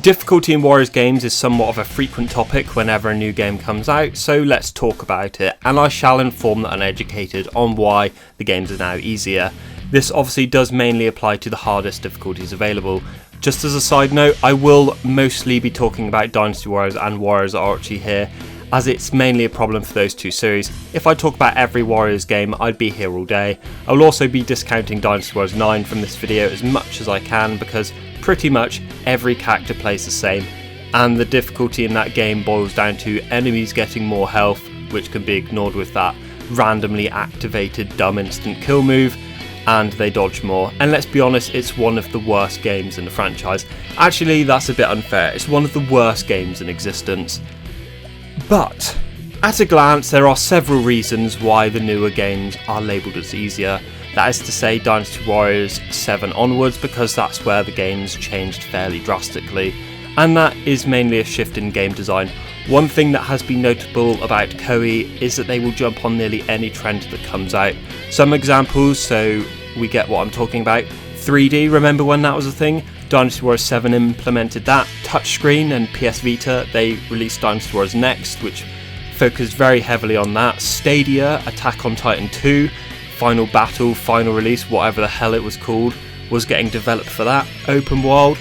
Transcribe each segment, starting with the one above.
Difficulty in Warriors games is somewhat of a frequent topic whenever a new game comes out, so let's talk about it, and I shall inform the uneducated on why the games are now easier. This obviously does mainly apply to the hardest difficulties available. Just as a side note, I will mostly be talking about Dynasty Warriors and Warriors Archie here, as it's mainly a problem for those two series. If I talk about every Warriors game, I'd be here all day. I will also be discounting Dynasty Warriors 9 from this video as much as I can, because pretty much every character plays the same, and the difficulty in that game boils down to enemies getting more health, which can be ignored with that randomly activated dumb instant kill move, and they dodge more. And let's be honest, it's one of the worst games in the franchise. Actually, that's a bit unfair. It's one of the worst games in existence. But at a glance, there are several reasons why the newer games are labelled as easier. That is to say, Dynasty Warriors 7 onwards, because that's where the game's changed fairly drastically, and that is mainly a shift in game design. One thing that has been notable about Koei is that they will jump on nearly any trend that comes out. Some examples, so we get what I'm talking about. 3D, remember when that was a thing? Dynasty Warriors 7 implemented that. Touchscreen and PS Vita, they released Dynasty Warriors Next, which focused very heavily on that. Stadia, Attack on Titan 2, Final Battle, Final Release, whatever the hell it was called, was getting developed for that. Open World,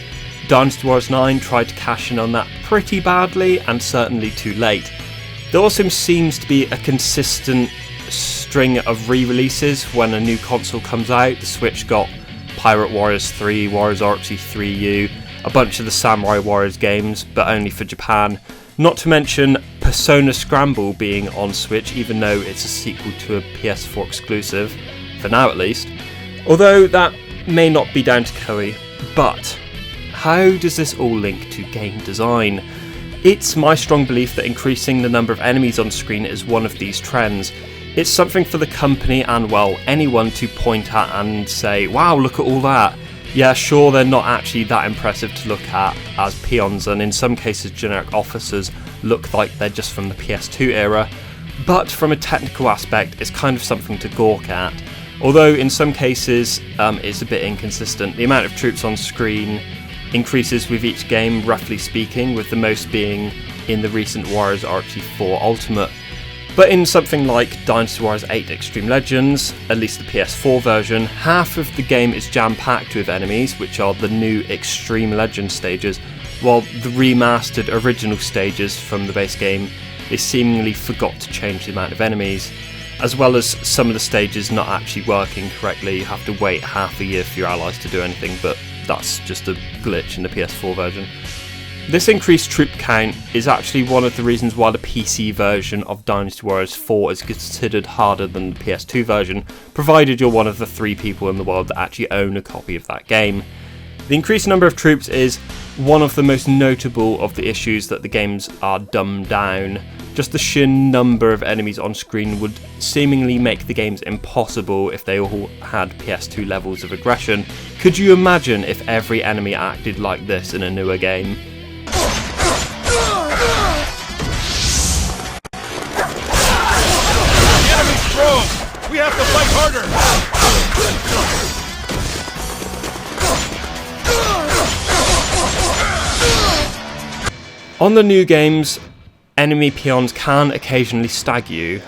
Dynasty Warriors 9 tried to cash in on that pretty badly, and certainly too late. There also seems to be a consistent string of re-releases when a new console comes out. The Switch got Pirate Warriors 3, Warriors Archie 3U, a bunch of the Samurai Warriors games, but only for Japan. Not to mention Persona Scramble being on Switch, even though it's a sequel to a PS4 exclusive, for now at least. Although that may not be down to Koei. But how does this all link to game design? It's my strong belief that increasing the number of enemies on screen is one of these trends. It's something for the company and, well, anyone to point at and say, wow, look at all that. Yeah, sure, they're not actually that impressive to look at as peons, and in some cases generic officers look like they're just from the PS2 era, but from a technical aspect it's kind of something to gawk at. Although in some cases it's a bit inconsistent. The amount of troops on screen increases with each game, roughly speaking, with the most being in the recent Warriors Archie 4 Ultimate. But in something like Dynasty Warriors 8 Extreme Legends, at least the PS4 version, half of the game is jam-packed with enemies, which are the new Extreme Legends stages, while the remastered original stages from the base game, they seemingly forgot to change the amount of enemies, as well as some of the stages not actually working correctly. You have to wait half a year for your allies to do anything, but that's just a glitch in the PS4 version. This increased troop count is actually one of the reasons why the PC version of Dynasty Warriors 4 is considered harder than the PS2 version, provided you're one of the 3 people in the world that actually own a copy of that game. The increased number of troops is one of the most notable of the issues that the games are dumbed down. Just the sheer number of enemies on screen would seemingly make the games impossible if they all had PS2 levels of aggression. Could you imagine if every enemy acted like this in a newer game? We have to fight harder! On the new games, enemy peons can occasionally stag you.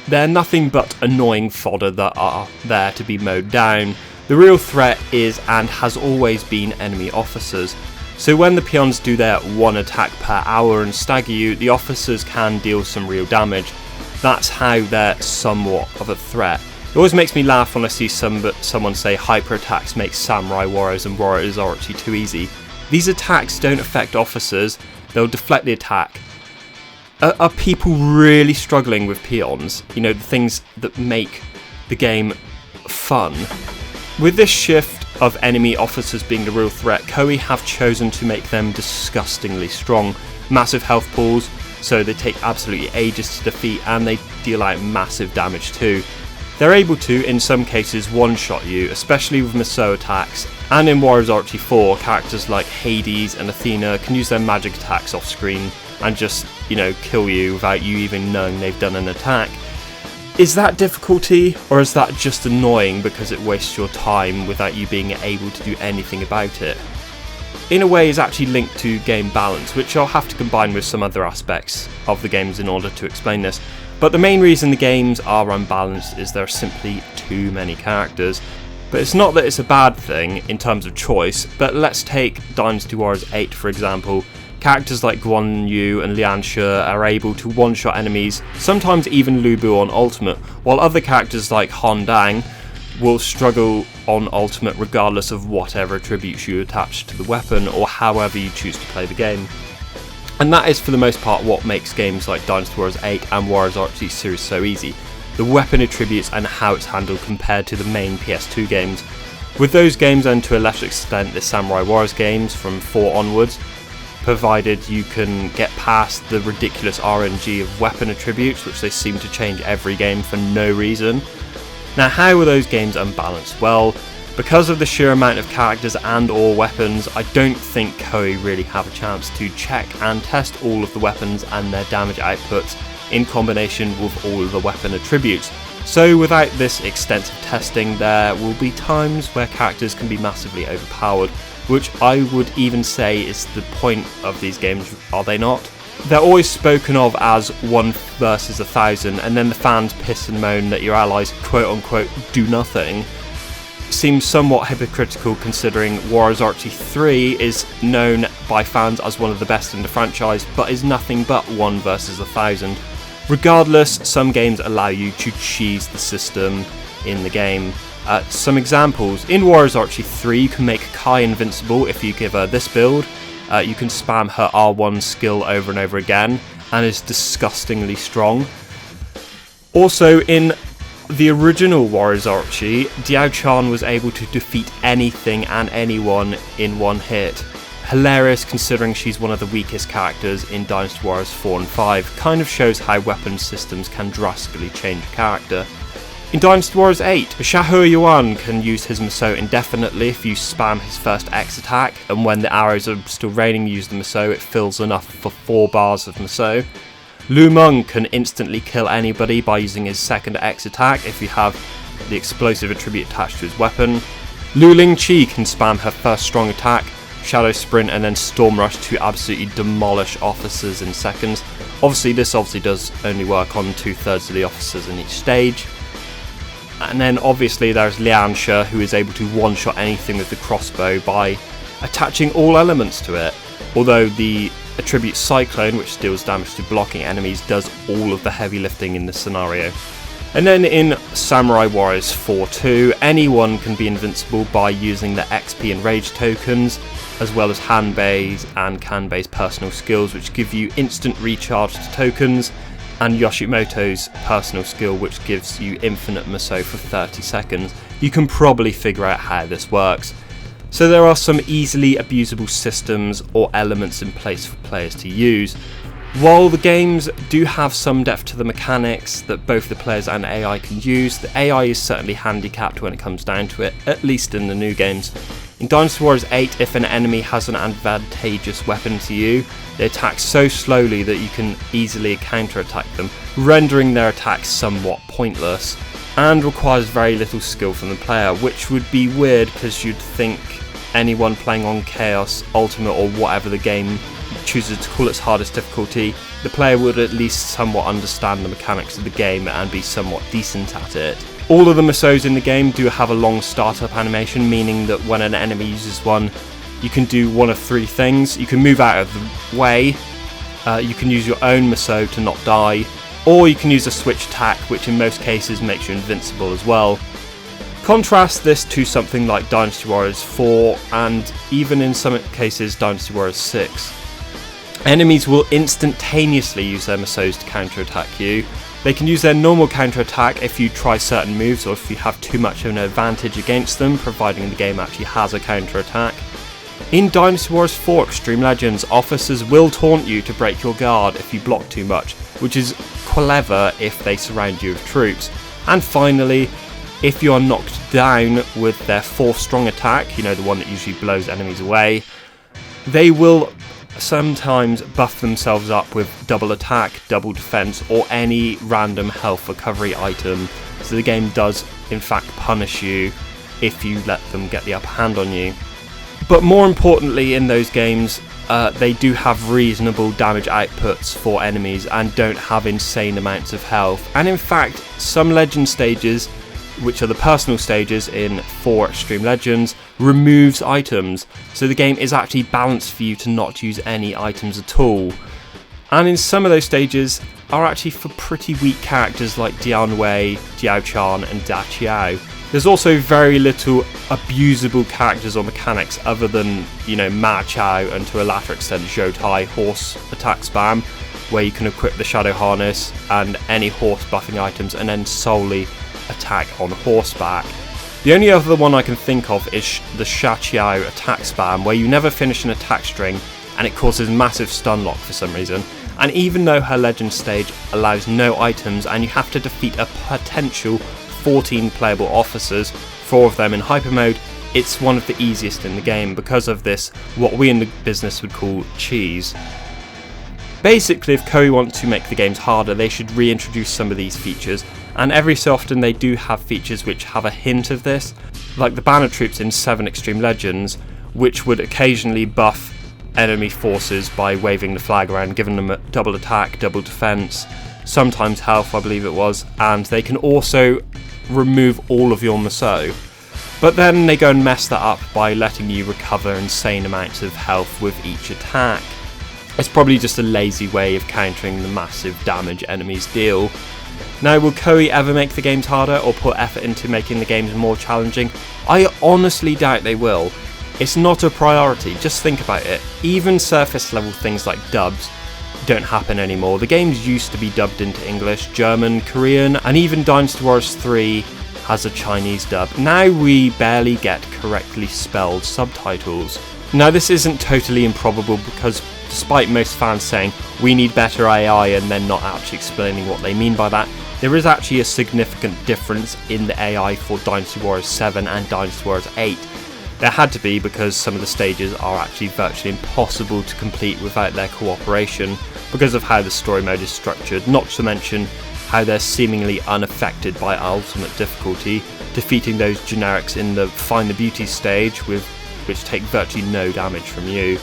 They're nothing but annoying fodder that are there to be mowed down. The real threat is and has always been enemy officers. So when the peons do their one attack per hour and stagger you, the officers can deal some real damage. That's how they're somewhat of a threat. It always makes me laugh when I see someone say hyper attacks make Samurai Warriors and Warriors Archie too easy. These attacks don't affect officers, they'll deflect the attack. Are people really struggling with peons? You know, the things that make the game fun? With this shift of enemy officers being the real threat, Koei have chosen to make them disgustingly strong. Massive health pools, so they take absolutely ages to defeat, and they deal out massive damage too. They're able to, in some cases, one-shot you, especially with Musou attacks, and in Warriors Archie 4, characters like Hades and Athena can use their magic attacks off screen and just, you know, kill you without you even knowing they've done an attack. Is that difficulty, or is that just annoying because it wastes your time without you being able to do anything about it? in a way is actually linked to game balance, which I'll have to combine with some other aspects of the games in order to explain this. But the main reason the games are unbalanced is there are simply too many characters. But it's not that it's a bad thing in terms of choice, but let's take Dynasty Warriors 8 for example. Characters like Guan Yu and Lian Shi are able to one-shot enemies, sometimes even Lu Bu on Ultimate, while other characters like Han Dang will struggle on Ultimate regardless of whatever attributes you attach to the weapon or however you choose to play the game. And that is for the most part what makes games like Dynasty Warriors 8 and Warriors Archie series so easy. The weapon attributes and how it's handled compared to the main PS2 games. With those games and to a lesser extent the Samurai Warriors games from 4 onwards, provided you can get past the ridiculous RNG of weapon attributes which they seem to change every game for no reason. Now how are those games unbalanced? Well, because of the sheer amount of characters and or weapons, I don't think Koei really have a chance to check and test all of the weapons and their damage outputs in combination with all of the weapon attributes. So without this extensive testing, there will be times where characters can be massively overpowered, which I would even say is the point of these games, are they not? They're always spoken of as 1 versus 1,000, and then the fans piss and moan that your allies quote unquote do nothing. Seems somewhat hypocritical considering Warriors Archie 3 is known by fans as one of the best in the franchise, but is nothing but 1 versus 1,000. Regardless, some games allow you to cheese the system in the game. Some examples: in Warriors Archie 3 you can make Kai invincible if you give her this build. You can spam her R1 skill over and over again, and is disgustingly strong. Also, in the original Warriors Archie, Diao Chan was able to defeat anything and anyone in one hit. Hilarious considering she's one of the weakest characters in Dynasty Warriors 4 and 5, kind of shows how weapon systems can drastically change a character. In Dynasty Warriors 8, Xiahou Yuan can use his Musou indefinitely if you spam his first X attack, and when the arrows are still raining use the Musou, it fills enough for 4 bars of Musou. Lu Meng can instantly kill anybody by using his second X attack if you have the explosive attribute attached to his weapon. Lu Lingqi can spam her first strong attack, Shadow Sprint and then Storm Rush to absolutely demolish officers in seconds. This does only work on 2/3 of the officers in each stage. And then obviously there's Lian Shi, who is able to one-shot anything with the crossbow by attaching all elements to it, although the attribute Cyclone, which deals damage to blocking enemies, does all of the heavy lifting in this scenario. And then in Samurai Warriors 4-2, anyone can be invincible by using the XP and Rage tokens, as well as Hanbei's and Kanbei's personal skills, which give you instant recharge to tokens, and Yoshimoto's personal skill, which gives you infinite Musou for 30 seconds. You can probably figure out how this works. So there are some easily abusable systems or elements in place for players to use. While the games do have some depth to the mechanics that both the players and AI can use, the AI is certainly handicapped when it comes down to it, at least in the new games. In Dynasty Warriors 8, if an enemy has an advantageous weapon to you, they attack so slowly that you can easily counter-attack them, rendering their attacks somewhat pointless, and requires very little skill from the player, which would be weird because you'd think anyone playing on Chaos, Ultimate or whatever the game chooses to call its hardest difficulty, the player would at least somewhat understand the mechanics of the game and be somewhat decent at it. All of the Musous in the game do have a long startup animation, meaning that when an enemy uses one, you can do one of 3 things. You can move out of the way, you can use your own Musou to not die, or you can use a switch attack, which in most cases makes you invincible as well. Contrast this to something like Dynasty Warriors 4 and even in some cases Dynasty Warriors 6. Enemies will instantaneously use their Musous to counter-attack you. They can use their normal counter-attack if you try certain moves or if you have too much of an advantage against them, providing the game actually has a counter-attack. In Dynasty Warriors 4 Extreme Legends, officers will taunt you to break your guard if you block too much, which is clever if they surround you with troops. And finally, if you are knocked down with their 4th strong attack, the one that usually blows enemies away, they will sometimes buff themselves up with double attack, double defense, or any random health recovery item, so the game does in fact punish you if you let them get the upper hand on you. But more importantly, in those games, they do have reasonable damage outputs for enemies and don't have insane amounts of health. And in fact, some legend stages, which are the personal stages in 4 Extreme Legends, removes items. So the game is actually balanced for you to not use any items at all. And in some of those stages are actually for pretty weak characters like Dian Wei, Diao Chan and Da Qiao. There's also very little abusable characters or mechanics other than, Ma Chao and to a latter extent Zhou Tai horse attack spam, where you can equip the Shadow Harness and any horse buffing items and then solely attack on horseback. The only other one I can think of is the Sha Qiao attack spam, where you never finish an attack string and it causes massive stun lock for some reason. And even though her legend stage allows no items and you have to defeat a potential 14 playable officers, 4 of them in hyper mode, it's one of the easiest in the game because of this, what we in the business would call cheese. Basically, if Koei want to make the games harder, they should reintroduce some of these features, and every so often they do have features which have a hint of this, like the banner troops in 7 Extreme Legends, which would occasionally buff enemy forces by waving the flag around, giving them a double attack, double defense, sometimes health I believe it was, and they can also remove all of your Musou. But then they go and mess that up by letting you recover insane amounts of health with each attack. It's probably just a lazy way of countering the massive damage enemies deal. Now, will Koei ever make the games harder or put effort into making the games more challenging? I honestly doubt they will. It's not a priority, just think about it. Even surface level things like dubs don't happen anymore. The games used to be dubbed into English, German, Korean, and even Dynasty Warriors 3 has a Chinese dub. Now we barely get correctly spelled subtitles. Now this isn't totally improbable because despite most fans saying we need better AI and then not actually explaining what they mean by that, there is actually a significant difference in the AI for Dynasty Warriors 7 and Dynasty Warriors 8. There had to be because some of the stages are actually virtually impossible to complete without their cooperation because of how the story mode is structured, not to mention how they're seemingly unaffected by ultimate difficulty, defeating those generics in the Find the Beauty stage which take virtually no damage from you.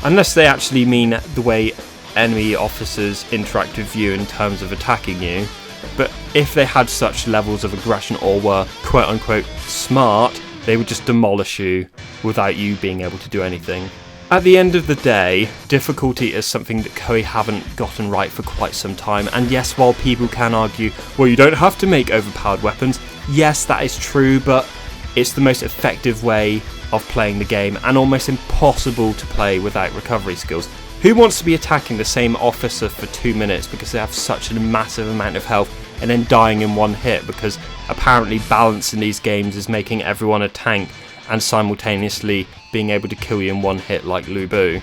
Unless they actually mean the way enemy officers interact with you in terms of attacking you. But if they had such levels of aggression or were quote unquote smart, they would just demolish you without you being able to do anything. At the end of the day, difficulty is something that Koei haven't gotten right for quite some time, and yes, while people can argue, well, you don't have to make overpowered weapons, yes, that is true, but it's the most effective way of playing the game and almost impossible to play without recovery skills. Who wants to be attacking the same officer for 2 minutes because they have such a massive amount of health and then dying in one hit because apparently balance in these games is making everyone a tank and simultaneously being able to kill you in one hit like Lu Bu.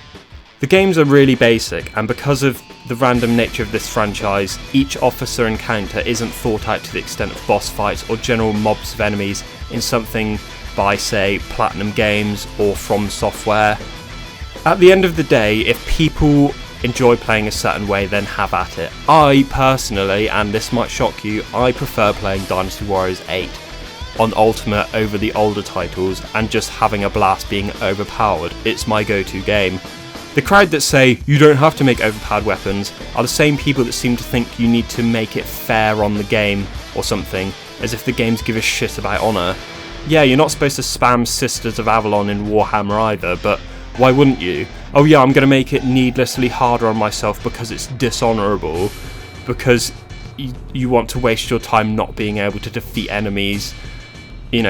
The games are really basic, and because of the random nature of this franchise, each officer encounter isn't thought out to the extent of boss fights or general mobs of enemies in something by, say, Platinum Games or From Software. At the end of the day, if people enjoy playing a certain way, then have at it. I personally, and this might shock you, I prefer playing Dynasty Warriors 8 on Ultimate over the older titles and just having a blast being overpowered. It's my go-to game. The crowd that say you don't have to make overpowered weapons are the same people that seem to think you need to make it fair on the game or something, as if the games give a shit about honour. Yeah, you're not supposed to spam Sisters of Avalon in Warhammer either, but why wouldn't you? Oh yeah, I'm going to make it needlessly harder on myself because it's dishonourable, because you want to waste your time not being able to defeat enemies,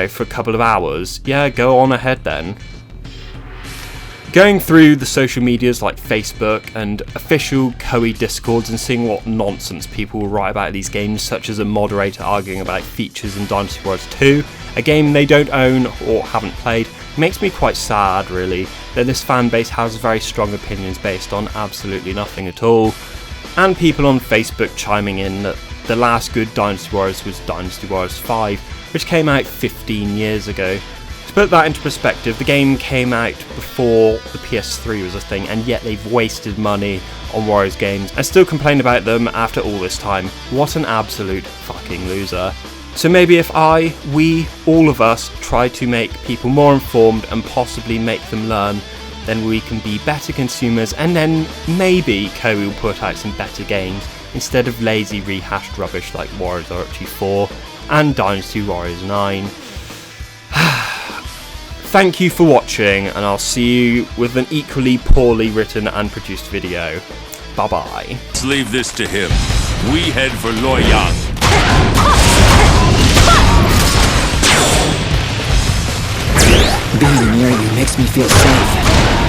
for a couple of hours. Yeah, go on ahead then. Going through the social medias like Facebook and official Koei Discords and seeing what nonsense people will write about these games, such as a moderator arguing about features in Dynasty Warriors 2, a game they don't own or haven't played, makes me quite sad, really, that this fan base has very strong opinions based on absolutely nothing at all. And people on Facebook chiming in that the last good Dynasty Warriors was Dynasty Warriors 5, which came out 15 years ago. To put that into perspective, the game came out before the PS3 was a thing, and yet they've wasted money on Warriors games and still complain about them after all this time. What an absolute fucking loser. So maybe if we, all of us, try to make people more informed and possibly make them learn, then we can be better consumers, and then maybe Koei will put out some better games instead of lazy rehashed rubbish like Warriors Archie 4 and Dynasty Warriors 9. Thank you for watching, and I'll see you with an equally poorly written and produced video. Bye bye. Let's leave this to him. We head for Loyang. Being near you makes me feel safe.